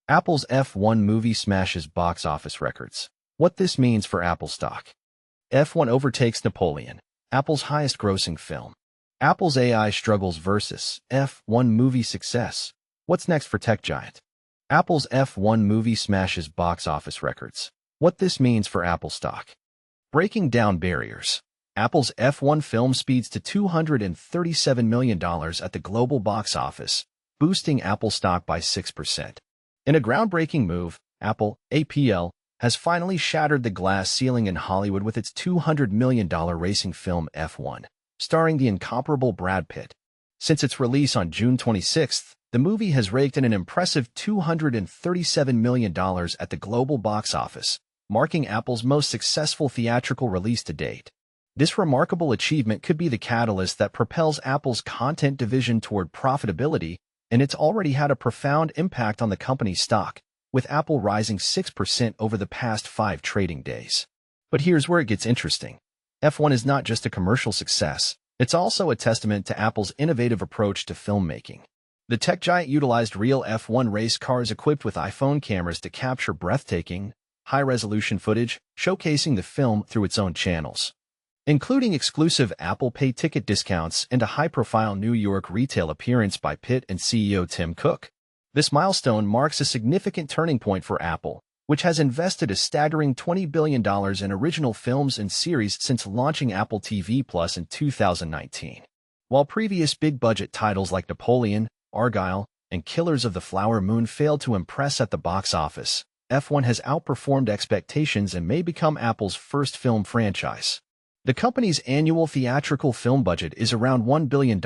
Apple's F1 movie smashes box office records. What this means for Apple stock. F1 overtakes Napoleon, Apple's highest-grossing film. Apple's AI struggles versus F1 movie success. What's next for tech giant? Apple's F1 movie smashes box office records. What this means for Apple stock. Breaking down barriers. Apple's F1 film speeds to $237 million at the global box office, boosting Apple stock by 6%. In a groundbreaking move, Apple, AAPL, has finally shattered the glass ceiling in Hollywood with its $200 million racing film F1, starring the incomparable Brad Pitt. Since its release on June 26th, the movie has raked in an impressive $237 million at the global box office, marking Apple's most successful theatrical release to date. This remarkable achievement could be the catalyst that propels Apple's content division toward profitability, and it's already had a profound impact on the company's stock, with Apple rising 6% over the past 5 trading days. But here's where it gets interesting. F1 is not just a commercial success, it's also a testament to Apple's innovative approach to filmmaking. The tech giant utilized real F1 race cars equipped with iPhone cameras to capture breathtaking, high-resolution footage, showcasing the film through its own channels, including exclusive Apple Pay ticket discounts and a high-profile New York retail appearance by Pitt and CEO Tim Cook. This milestone marks a significant turning point for Apple, which has invested a staggering $20 billion in original films and series since launching Apple TV Plus in 2019. While previous big-budget titles like Napoleon, Argylle, and Killers of the Flower Moon failed to impress at the box office, F1 has outperformed expectations and may become Apple's first film franchise. The company's annual theatrical film budget is around $1 billion,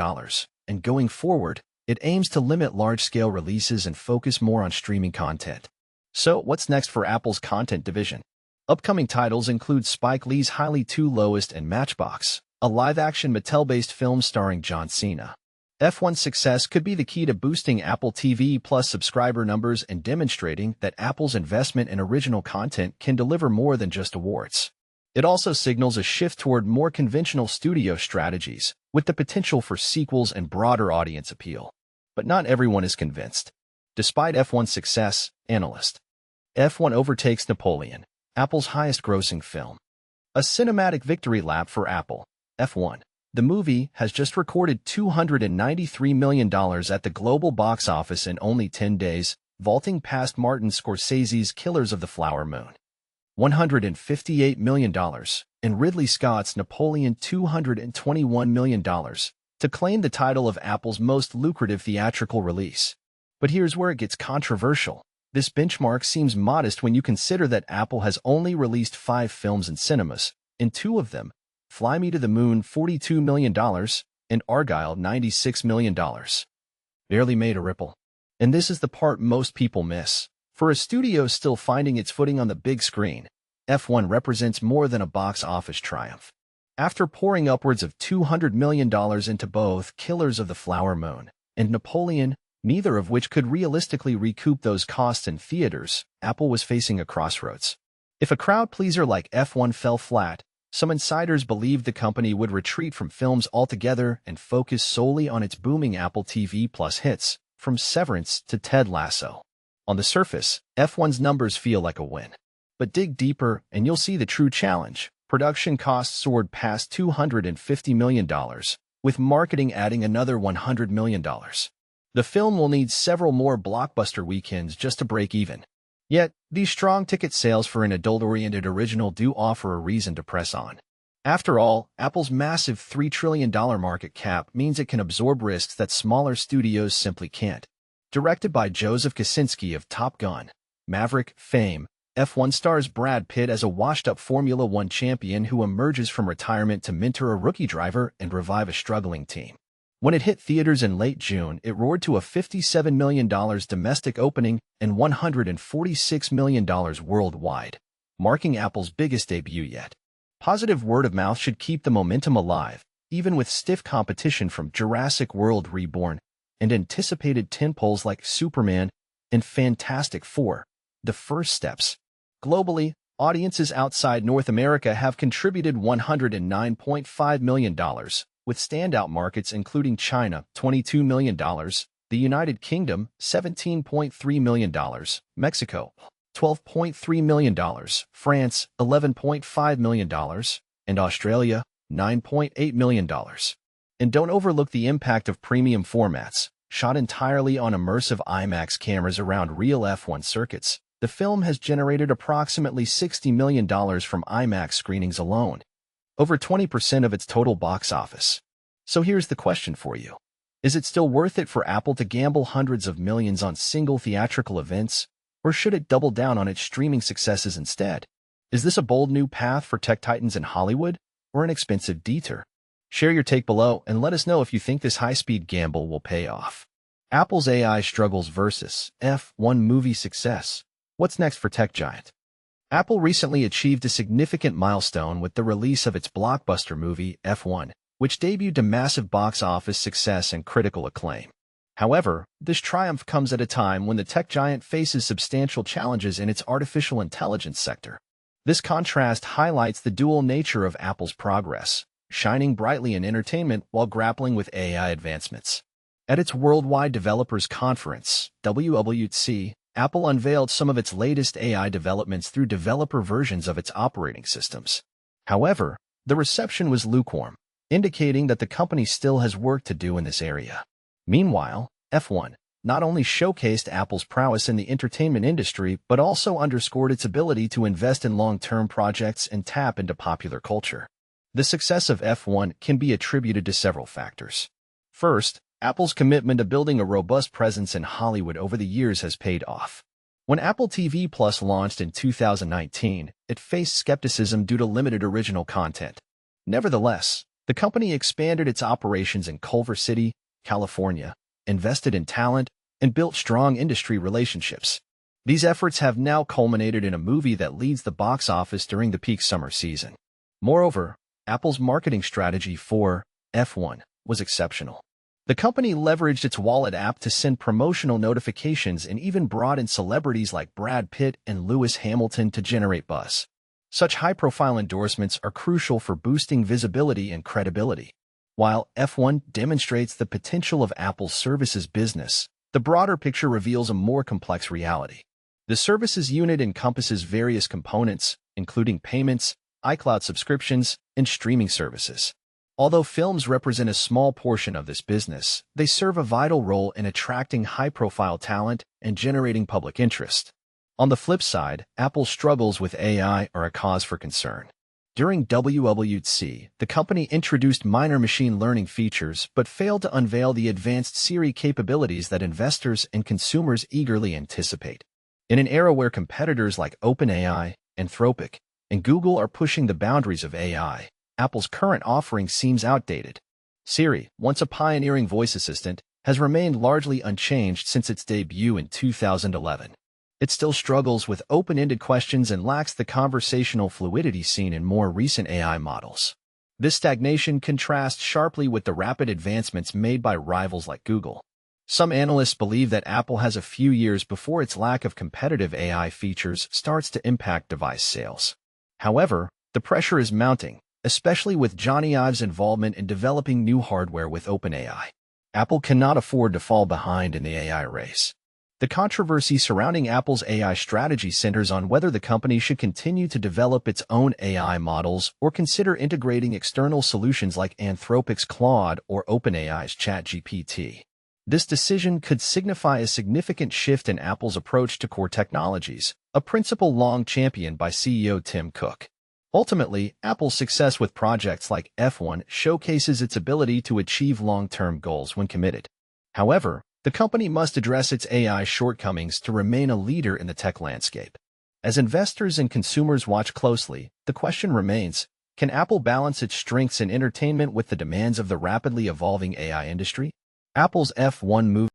and going forward, it aims to limit large-scale releases and focus more on streaming content. So, what's next for Apple's content division? Upcoming titles include Spike Lee's Highly 2 Lowest and Matchbox, a live-action Mattel-based film starring John Cena. F1's success could be the key to boosting Apple TV Plus subscriber numbers and demonstrating that Apple's investment in original content can deliver more than just awards. It also signals a shift toward more conventional studio strategies, with the potential for sequels and broader audience appeal. But not everyone is convinced. Despite F1's success, analyst. F1 overtakes Napoleon, Apple's highest-grossing film. A cinematic victory lap for Apple. F1. The movie has just recorded $293 million at the global box office in only 10 days, vaulting past Martin Scorsese's Killers of the Flower Moon, $158 million, and Ridley Scott's Napoleon $221 million, to claim the title of Apple's most lucrative theatrical release. But here's where it gets controversial. This benchmark seems modest when you consider that Apple has only released 5 films in cinemas, and 2 of them, Fly Me to the Moon $42 million, and Argylle $96 million, barely made a ripple. And this is the part most people miss. For a studio still finding its footing on the big screen, F1 represents more than a box office triumph. After pouring upwards of $200 million into both Killers of the Flower Moon and Napoleon, neither of which could realistically recoup those costs in theaters, Apple was facing a crossroads. If a crowd-pleaser like F1 fell flat, some insiders believed the company would retreat from films altogether and focus solely on its booming Apple TV Plus hits, from Severance to Ted Lasso. On the surface, F1's numbers feel like a win. But dig deeper and you'll see the true challenge. Production costs soared past $250 million, with marketing adding another $100 million. The film will need several more blockbuster weekends just to break even. Yet, these strong ticket sales for an adult-oriented original do offer a reason to press on. After all, Apple's massive $3 trillion market cap means it can absorb risks that smaller studios simply can't. Directed by Joseph Kosinski of Top Gun, Maverick fame, F1 stars Brad Pitt as a washed-up Formula One champion who emerges from retirement to mentor a rookie driver and revive a struggling team. When it hit theaters in late June, it roared to a $57 million domestic opening and $146 million worldwide, marking Apple's biggest debut yet. Positive word of mouth should keep the momentum alive, even with stiff competition from Jurassic World Reborn and anticipated tentpoles like Superman and Fantastic Four: The First Steps. Globally, audiences outside North America have contributed $109.5 million, with standout markets including China, $22 million, The United Kingdom, $17.3 million, Mexico, $12.3 million, France, $11.5 million, and Australia, $9.8 million. And don't overlook the impact of premium formats. Shot entirely on immersive IMAX cameras around real F1 circuits, the film has generated approximately $60 million from IMAX screenings alone, over 20% of its total box office. So here's the question for you. Is it still worth it for Apple to gamble hundreds of millions on single theatrical events, or should it double down on its streaming successes instead? Is this a bold new path for tech titans in Hollywood, or an expensive detour? Share your take below and let us know if you think this high-speed gamble will pay off. Apple's AI struggles versus F1 movie success. What's next for tech giant? Apple recently achieved a significant milestone with the release of its blockbuster movie, F1, which debuted to massive box office success and critical acclaim. However, this triumph comes at a time when the tech giant faces substantial challenges in its artificial intelligence sector. This contrast highlights the dual nature of Apple's progress, shining brightly in entertainment while grappling with AI advancements. At its Worldwide Developers Conference, WWDC, Apple unveiled some of its latest AI developments through developer versions of its operating systems. However, the reception was lukewarm, indicating that the company still has work to do in this area. Meanwhile, F1 not only showcased Apple's prowess in the entertainment industry but also underscored its ability to invest in long-term projects and tap into popular culture. The success of F1 can be attributed to several factors. First, Apple's commitment to building a robust presence in Hollywood over the years has paid off. When Apple TV Plus launched in 2019, it faced skepticism due to limited original content. Nevertheless, the company expanded its operations in Culver City, California, invested in talent, and built strong industry relationships. These efforts have now culminated in a movie that leads the box office during the peak summer season. Moreover, Apple's marketing strategy for F1 was exceptional. The company leveraged its Wallet app to send promotional notifications and even brought in celebrities like Brad Pitt and Lewis Hamilton to generate buzz. Such high-profile endorsements are crucial for boosting visibility and credibility. While F1 demonstrates the potential of Apple's services business, the broader picture reveals a more complex reality. The services unit encompasses various components, including payments, iCloud subscriptions, and streaming services. Although films represent a small portion of this business, they serve a vital role in attracting high-profile talent and generating public interest. On the flip side, Apple's struggles with AI are a cause for concern. During WWDC, the company introduced minor machine learning features but failed to unveil the advanced Siri capabilities that investors and consumers eagerly anticipate. In an era where competitors like OpenAI, Anthropic, and Google are pushing the boundaries of AI, Apple's current offering seems outdated. Siri, once a pioneering voice assistant, has remained largely unchanged since its debut in 2011. It still struggles with open-ended questions and lacks the conversational fluidity seen in more recent AI models. This stagnation contrasts sharply with the rapid advancements made by rivals like Google. Some analysts believe that Apple has a few years before its lack of competitive AI features starts to impact device sales. However, the pressure is mounting, especially with Johnny Ive's involvement in developing new hardware with OpenAI. Apple cannot afford to fall behind in the AI race. The controversy surrounding Apple's AI strategy centers on whether the company should continue to develop its own AI models or consider integrating external solutions like Anthropic's Claude or OpenAI's ChatGPT. This decision could signify a significant shift in Apple's approach to core technologies, a principle long championed by CEO Tim Cook. Ultimately, Apple's success with projects like F1 showcases its ability to achieve long-term goals when committed. However, the company must address its AI shortcomings to remain a leader in the tech landscape. As investors and consumers watch closely, the question remains, can Apple balance its strengths in entertainment with the demands of the rapidly evolving AI industry? Apple's F1 movie